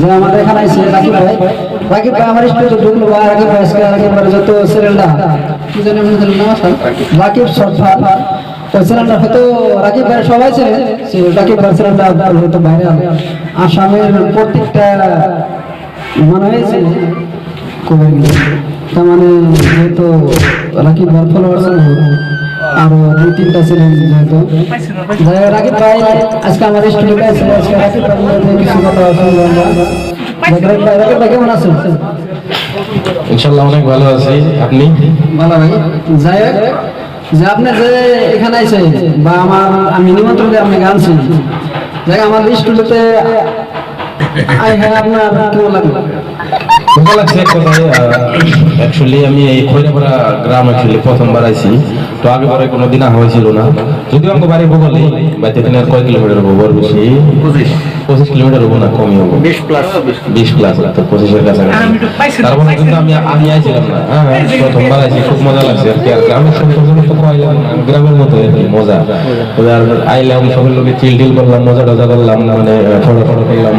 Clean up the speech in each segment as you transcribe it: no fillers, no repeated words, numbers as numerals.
যে আমাদের এখানে আছে রাকিব ভাই আমার স্টুডিওতে ঢুকলো ভাই রাকিব ভাই আজকে রাকিব ভাই যত ছেলেরা কি জানি আমি জানি না রাকিব সরফার ওই ছেলেটা হয়তো রাকিব ভাই সবাই ছিলেন রাকিব ভাই ছেলেটা হয়তো বাইরে আসামের প্রত্যেকটা মনে হয়েছে কবে তার মানে হয়তো রাকিব ভাই ফলোয়ার্স আরো দুই তিনটা ছিলেন যেহেতু রাকিব ভাই আজকে আমাদের স্টুডিওতে আছে রাকিব ভাই কিছু কথা শুনবো আমরা রাকিব ভাই কেমন আছেন? ইনশাআল্লাহ অনেক ভালো আছি। আপনি? ভালো ভাই। যাই হোক যে আপনি যে এখানে আইছে বা আমি নিমন্ত্রণ দিয়ে আপনি গানছি যাই আমার স্টুডিওতে হ্যাঁ আপনার কেমন লাগলো? ভালো লাগছে এক কথায়। অ্যাকচুয়ালি আমি এই খৈরাপাড়া গ্রাম অ্যাকচুয়ালি প্রথমবার আইছি। তো আগে পরে কোনোদিন আহা হয়েছিল না। যদিও আমাকে বাড়ি বগলে বাড়িতে এখানে আর কয় কিলোমিটার হবো বড় বেশি 25 কিলোমিটার হবো না কমই হবো 20 প্লাস তো 25-এর কাছাকাছি। তারপরে কিন্তু আমি আইছিলাম না। হ্যাঁ প্রথমবার আইছি, খুব মজা লাগছে আর কি। আর গ্রামের সৌন্দর্য তো কইলাম গ্রামের মতো আর কি মজা। আর আইলাম সবার লোকে চিল করলাম, মজা টজা করলাম, মানে ফটো করলাম,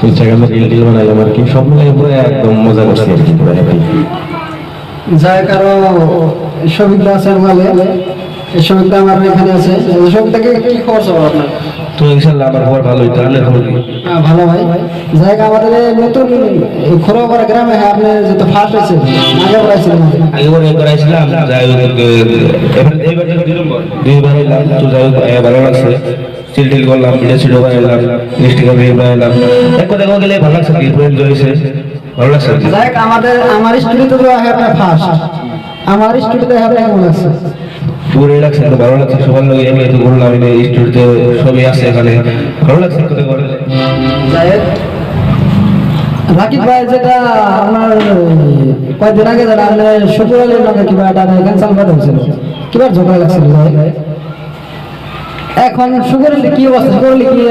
ইনস্টাগ্রামে রিল বানাইলাম আর কি। সব মিলে পুরো একদম মজা করছি আর কি, পুরো হ্যাপি। যাই কারো সবিকটা আছে বলে এই সবিকটা আমার এখানে আছে। সবিকটাকে কি খবর সব আপনার? তো ইনশাআল্লাহ আমার খবর ভালোই। তাহলে ভালো ভাই। যাই আমাদের নতুন খোরাপাড়া গ্রামে আপনি যেহেতু ফার্স্ট হয়েছে আগে পড়াইছিলেন আগে পরে একবার আইছিলাম, যাই এবার দুইবার হইলাম। তো যাই ভালো লাগছে, চিল করলাম, ভিডিও ছিল বানাইলাম, ইনস্টাগ্রামে রিল বানাইলাম। এক কথা গেলে ভালো লাগছে কি, পুরো এনজয় হয়েছে, ভালো লাগছে। যাই আমার স্টুডিওতে তো আপনার ফার্স্ট, আমার স্টুডিওতে আপনার কেমন লাগছে? পুরো লাগছে, তো ভালো লাগছে। সবার লোক এমনি তো ঘুরলাম, স্টুডিওতে সবই আছে এখানে, ভালো লাগছে কথা বলে। যাই রাকিব ভাই যেটা আমার কয়েকদিন আগে যারা আপনি শুক্র আলীর লগে কিবা এটা ক্যান্সেল করা হয়েছিল, কিবার ঝগড়া লাগছিল ভাই? এখন শুক্র আলী কি অবস্থা? শুক্র আলী কি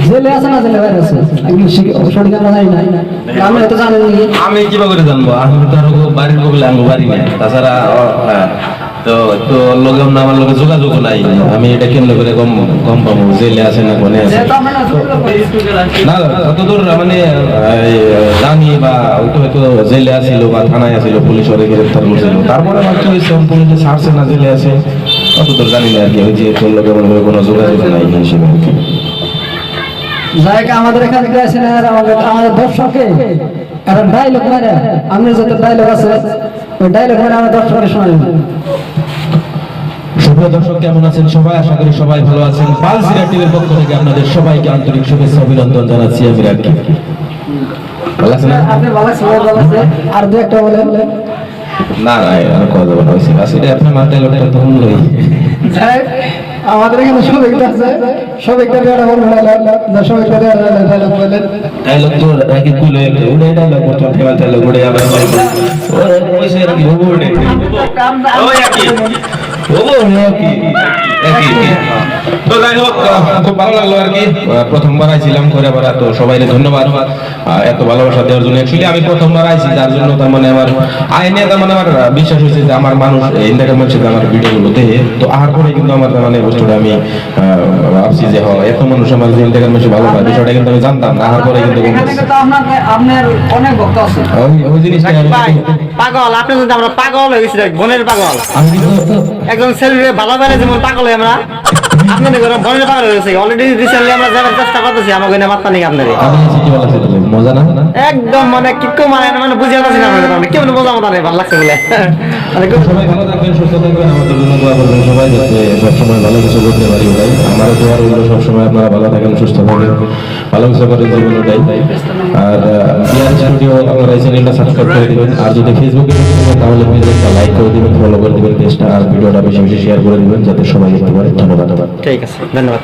জেলে আছে না জেলে বাইরে আছে? সঠিক আমরা জানি না, আমি হয়তো জানেন নাকি। আমি কিবা করে জানবো? আমি তো আরো বাড়ির বগলে আমি বাড়ি না, তাছাড়া তো লোক আমার লোকের যোগাযোগ নাই। আমি এটা কেমন করে কম পাবো জেলে আছে না কোনে আছে না যতদূর মানে জানি, বা হয়তো জেলে আসিল বা থানায় আসিল, পুলিশ ওরে গ্রেফতার করছিল। তারপরে আমার কি হয়েছে পুলিশে ছাড়ছে না জেলে আছে অতদূর জানি না আর কি। ওই যে তোর লোকের মনে করে কোনো যোগাযোগ নাই হিসেবে আর কি। যাই আমাদের এখানে গেছেন আমাদের দর্শকে একটা ডায়লগ মারে, আপনি যত ডায়লগ আছে ওই ডায়লগ মারে আমরা দর্শকের শোনাবেন। সুপ্রিয় দর্শক কেমন আছেন সবাই? আশা করি সবাই ভালো আছেন। পালসিরা টিভির পক্ষ থেকে আপনাদের সবাইকে আন্তরিক শুভেচ্ছা অভিনন্দন জানাচ্ছি আমি রাকিব। ভালো আছেন? আপনি ভালো আছেন? ভালো আছে। আর দুই একটা বলেন। না আর কথা বলা হয়েছে আসলে আপনার মাথায় লোকটা তখন লই। আমাদের এখানে সবাইটা আছে, সবাইটা দেওয়া বলবেন না, সবাইটা ডায়লগ বলেন। ডায়লগ তো রাকিব কুলে ওই ডায়লগ করতে ফেলা ডায়লগ ওরে আবার ওরে কইছে রাকি হবো ওরে ওই কি তো যাই হোক খুব ভালো লাগলো আর কি। প্রথমবার আইছিলাম খৈরাপাড়া, তো সবাইকে ধন্যবাদ এত ভালোবাসা দেওয়ার জন্য। অ্যাকচুয়ালি আমি প্রথমবার আইছি, যার জন্য তার মানে আমার আইনে তার মানে আমার বিশ্বাস হয়েছে যে আমার মানুষ এন্টারটেনমেন্ট সাথে আমার ভিডিওগুলো দেখে। তো আহার পরে কিন্তু আমার মানে বস্তুটা আমি ভাবছি যে এত মানুষ আমার যে এন্টারটেনমেন্ট ভালো পায়, বিষয়টা কিন্তু আমি জানতাম না। আহার পরে কিন্তু আপনার অনেক ভক্ত আছে ওই জিনিসটা পাগল। আপনি যদি আমরা পাগল হয়ে গেছি, বোনের পাগল। আমি কিন্তু একজন ছেলে ভালো বেড়ে যেমন পাগল হয় আমরা, আপনাদের ঘরে বোনের পাগল হয়ে গেছে। অলরেডি রিসেন্টলি আমরা যাওয়ার চেষ্টা করতেছি, আমার ঘরে মাত্রা নেই আপনাদের। মজা না একদম মানে কি মানে বুঝে পাচ্ছি না আপনাদের কেমন মজা মতো নেই, ভালো লাগছে বলে। সবাই ভালো থাকবেন, সুস্থ থাকবেন, আমাদের জন্য দোয়া করবেন সবাই, যাতে সবসময় ভালো কিছু করতে পারি। ভাই আমারও দোয়া রইল সবসময় আপনারা ভালো থাকেন, সুস্থ থাকেন, ভালো কিছু করেন জীবনটাই। আর বিয়ার স্টুডিও আপনারা এই চ্যানেলটা সাবস্ক্রাইব করে দিবেন। আর যদি ফেসবুকে তাহলে প্লিজ একটা লাইক করে দিবেন, ফলো করে দিবেন পেজটা, আর ভিডিওটা বেশি বেশি শেয়ার করে দিবেন যাতে সবাই দেখতে পারে। ধন্যবাদ। ঠিক আছে, ধন্যবাদ।